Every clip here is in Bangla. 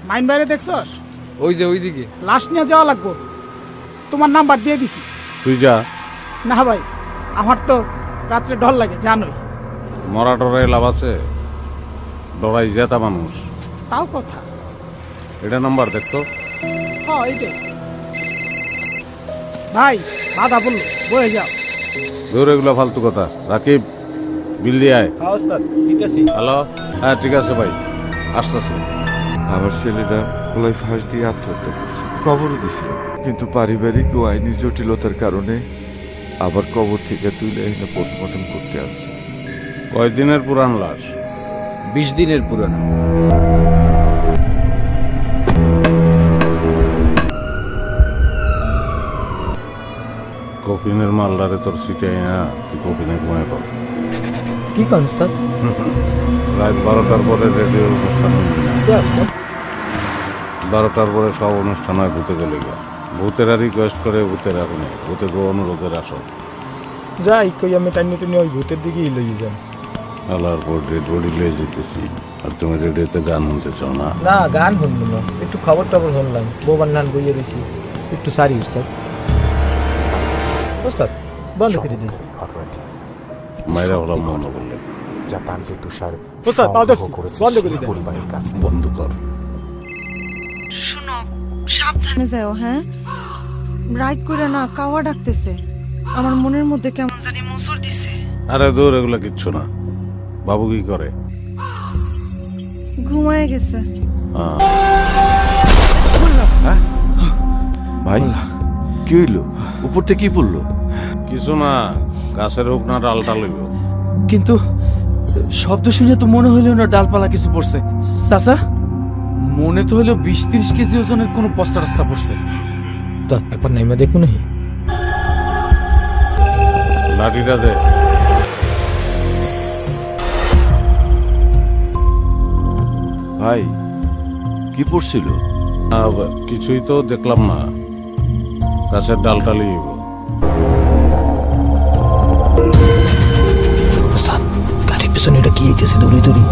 মাইন বাইরে দেখছস? ওই যে ওইদিকে। লাশ নিয়ে যাওয়া লাগবো, তোমার নাম্বার দিয়ে দিছি। তুই যা। না ভাই, আমার তো রাত্রে ডর লাগে জানোই। মরা টরাই লাভ আছে? ডরাই জেতা মানুষ। তাও কথা। এটা নাম্বার দেখতো। হ্যাঁ এইটাই। ভাই বাধা বললো, বয়ে যাও। ধর এগুলো ফালতু কথা। রাকিব, বিল দিয়ে আয়। হ্যালো, হ্যাঁ ঠিক আছে ভাই, আসতেছি। আমার ছেলেরা গলায় ফাঁস দিয়ে আত্মহত্যা করছে, কবরও দিছিল, কিন্তু পারিবারিক ও আইনি জটিলতার কারণে আবার কবর থেকে তুলে এনে পোস্টমর্টম করতে আসছে। কয়দিনের পুরান লাশ? 20 দিনের পুরানো। কফিনের মালদারে তোর সিটাই না, তুই কফিনে ঘুমায় পাবো। কি করেন উস্তাদ? রাত 12টার পরে রেডিও অনুষ্ঠান হইবে না। 12টার পরে সব অনুষ্ঠান হয় ভূতে গেলে গা। ভূতেরা রিকোয়েস্ট করে, ভূতেরা শুনে, ভূতে গো অনুরোধের আসল। যাই কই আমি টাইনি টুনি ওই ভূতের দিকেই লই যাই। আলার পর ডেড বডি লয়ে যেতেছি, আর তুমি রেডিওতে গান শুনতে চাও না? না গান শুনবো না, একটু খবর টবর শুনলাম, বৌবান নান বইয়ে রয়েছি, একটু সারি উস্তাদ। উস্তাদ বন্ধ করে দিন। মায়েরা হলাম মনে বললেন। জাপানকে তুষার উস্তাদ তাও সংগ্রহ দেখছি, করেছে বন্ধ করে সেই দেন। পরিবারের কাছ থেকে। বন্ধ কর। শুনো, সাবধানে যাও। হ্যাঁ, রাইট করে না কাওয়া ডাকতেছে। আমার মনের মধ্যে কেমন জানি মুসুর দিছে। আরে দূর, এগুলো কিচ্ছু না। বাবু কি করে? ঘুমায় গেছে। ভাই কি হইলো? উপর থেকে কি পড়লো? কিছু না, গাছের হোক না ডালটা লইব। কিন্তু শব্দ শুনে তো মনে হইলো না ডালপালা কিছু পড়ছে। চাচা, মনে তো হইলো 20-30 কেজি ওজনের কোনো বস্তা রাস্তা পড়ছে। উস্তাদ একবার নাইমা দেখুন না। লাঠিটা দে। ভাই কি পড়ছিল? কিছুই তো দেখলাম না, গাছের ডালটা লইব। উস্তাদ গাড়ির পেছনে এটা কি হইতেছে? দৌড়ি দৌড়ি।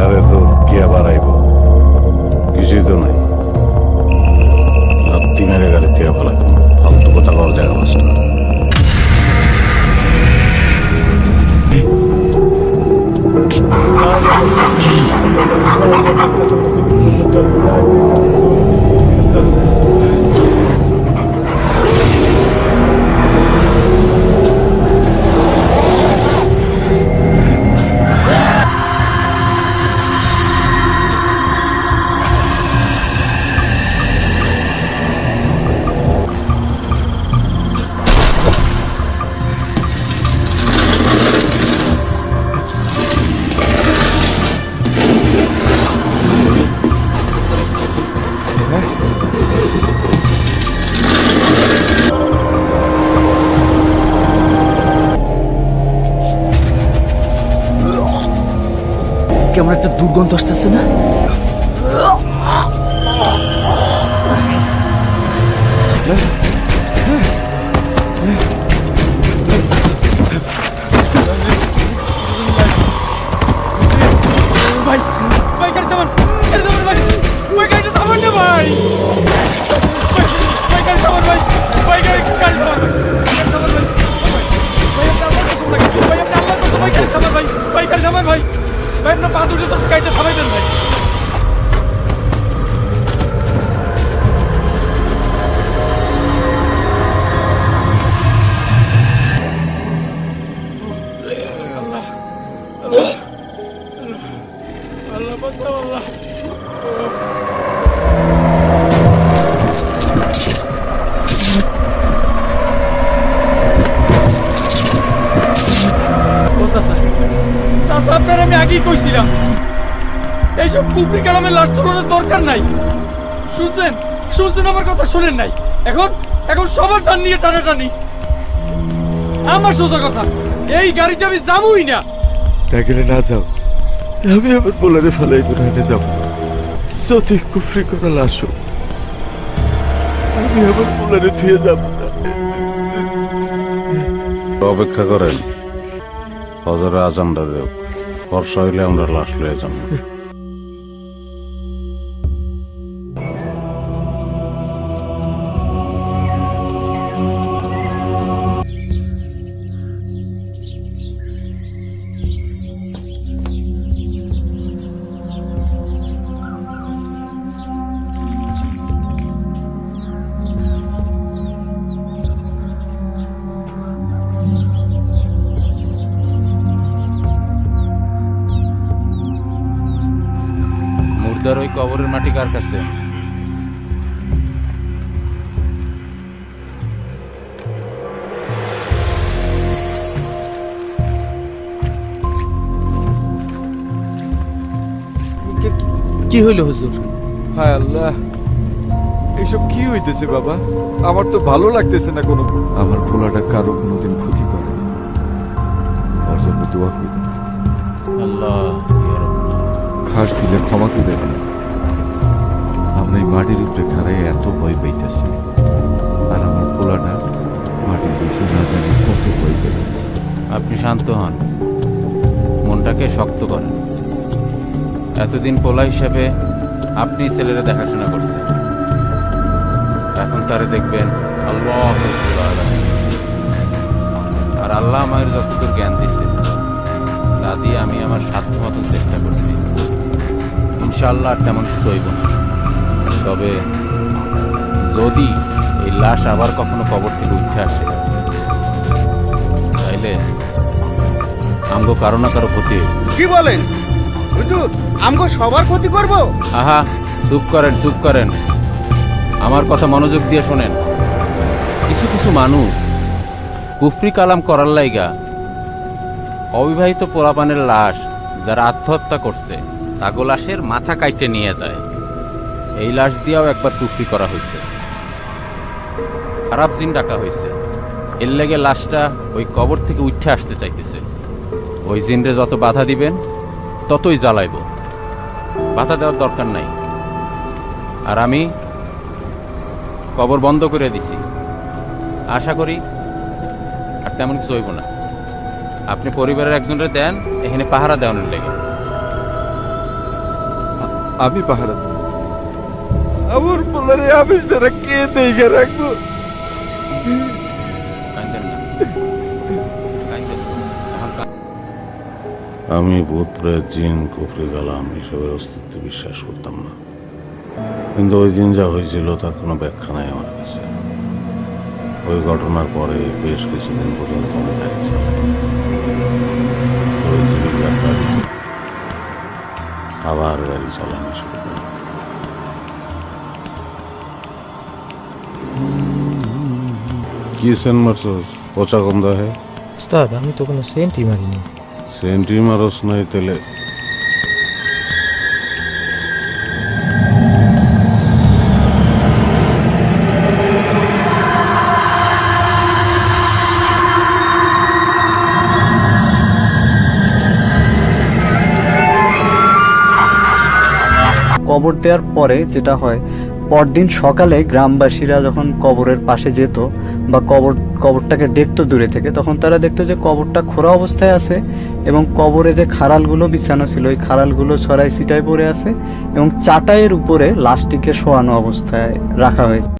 আরে তোর কি আবার আইব? কিছুই তো নাই। লাত্তি মেরে গাড়ি দিয়ে ফেলাই দেবো। ফালতু কথা কওয়ার জায়গা পাস না। কেমন একটা দুর্গন্ধ আসতেছে না? ভাই ভাই গাড়ি থামান, গাড়ি থামান ভাই, ভাই গাড়িটা থামান না ভাই, ভাই গাড়ি থামান ভাই, ভাই গাড়ি থামান ভাই, ভাই আপনি আল্লাহর কসম লাগে, ভাই আপনি আল্লাহর কসম, ভাই গাড়ি থামান ভাই, ভাই গাড়ি থামান ভাই, ভাই আপনার পা দুটো তো গাড়িটা থামাই দেন ভাই। আল্লাহ বাঁচাও আল্লাহ। ও চাচা, চাচা আপনার আমি আগেই কইছিলাম এইসব কুপরি কালামের লাশ তোলানোর দরকার নাই। শুনছেন শুনছেন আমার কথা শুনেন নাই। এখন এখন সবার জান নিয়ে টানাটানি। আমার সোজা কথা, এই গাড়িতে আমি যাবই না। না গেলে না যাও, আমি আমার পোলারে ফেলাই কোথায় যাব। যদি কুফরি করা লাশ হোক, আমি আমার পোলারে ধুয়ে যাব না। অপেক্ষা করেন, ফজরে আজানটা দেও। বর্ষা হইলে আমরা লাশ লয়ে যাব। ওই কবরের মাটি কার কাছে? কি হইল হুজুর? হায় আল্লাহ, এইসব কি হইতেছে বাবা? আমার তো ভালো লাগতেছে না কোনো। আমার পোলাটা কারো কোনোদিন ক্ষতি করে ওর জন্য দোয়া করি। আল্লাহ খাস দিলে ক্ষমা করে দেবেন। আমরা এই মাটির উপরে খাড়াই এত ভয় পাইতেছি, আর আমার পোলাটা মাটির নিচে না জানি কত ভয় পাইতেছে। আপনি শান্ত হন, মনটাকে শক্ত করেন। এতদিন পোলা হিসেবে আপনি ছেলেরা দেখাশোনা করছেন, এখন তারে দেখবেন আল্লাহ রাব্বুল আলামিন। আর আল্লাহ আমাদের যতদূর জ্ঞান দিচ্ছে তা দিয়ে আমি আমার সাধ্য মতন চেষ্টা করছি। ইনশাআল্লাহ আর তেমন কিছু হইব না। তবে যদি এই লাশ আবার কখনো কবর থেকে উঠে আসে, তাইলে আমগো কারো না কারো ক্ষতি হইব। কি বলেন হুজুর? আমগো সবার ক্ষতি করব? আহা, চুপ করেন চুপ করেন, আমার কথা মনোযোগ দিয়ে শোনেন। কিছু কিছু মানুষ কুফরি কালাম করার লাইগা অবিবাহিত পোলাপানের লাশ যারা আত্মহত্যা করছে তাগো লাশের মাথা কাইটে নিয়ে যায়। এই লাশ দিয়েও একবার কুফরি করা হয়েছে, খারাপ জিন ডাকা হয়েছে। এর লেগে লাশটা ওই কবর থেকে উঠে আসতে চাইতেছে। ওই জিনরে যত বাধা দিবেন ততই জ্বালাইব, বাধা দেওয়ার দরকার নাই। আর আমি কবর বন্ধ করে দিছি, আশা করি আর তেমন কিছু হইব না। আপনি পরিবারের একজনের দেন এখানে পাহারা দেওয়ানোর লেগে। আমি পাহারা দেব। আমার পোলারে আমি সারা কে দেখে রাখবো? কাঁদেন না, কাঁদেন না। এখন আমি ভূত প্রেত জিন কুফরি কালাম এসবের অস্তিত্বে বিশ্বাস করতাম না, কিন্তু ওই দিন যা হয়েছিল তার কোনো ব্যাখ্যা নাই আমার কাছে। ওই ঘটনার পরে বেশ কিছুদিন পর্যন্ত আমি গাড়ি চালাই। তো ওই জীবিকার দাবিতে আবার গাড়ি চালানো শুরু করি। কি সেন মারছস? পচা গন্ধ হে। উস্তাদ, আমি তো কোনো সেন্টই মারিনি। সেন্টি মারস নাই তেলে? কবর দেওয়ার পরে যেটা হয়, পরদিন সকালে গ্রামবাসীরা যখন কবরের পাশে যেত বা কবরটাকে দেখতো দূরে থেকে, তখন তারা দেখতো যে কবরটা খোঁড়া অবস্থায় আছে এবং কবরে যে খাড়ালগুলো বিছানো ছিল ওই খাড়ালগুলো ছড়াই ছিটায় পড়ে আছে এবং চাটাইয়ের উপরে লাশটিকে শোয়ানো অবস্থায় রাখা হয়েছে।